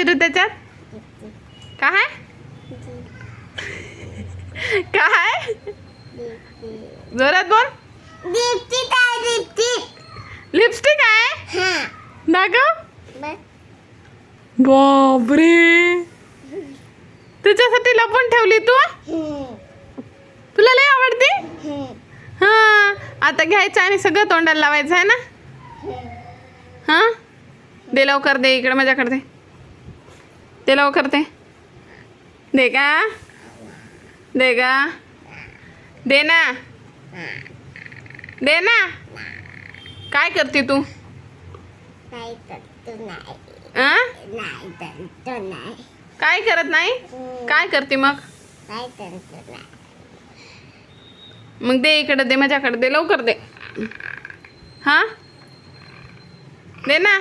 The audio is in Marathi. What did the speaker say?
विरू त्याच्यात? काय काय जोरात बोल. लिपस्टिक आहे दाखव. बापरे, तुझ्यासाठी लपून ठेवली तू? तुला लय आवडते? हा, आता घ्यायचं आणि सगळं तोंडाला लावायचं आहे ना? हा, दे लवकर, दे इकडे माझ्याकडे, दे दे लवकर, दे का, दे का, दे ना, दे ना. काय करते तू? काय करत नाही? काय करते मग? मग दे इकडे, दे माझ्याकडे, दे लवकर, दे. हा, दे ना.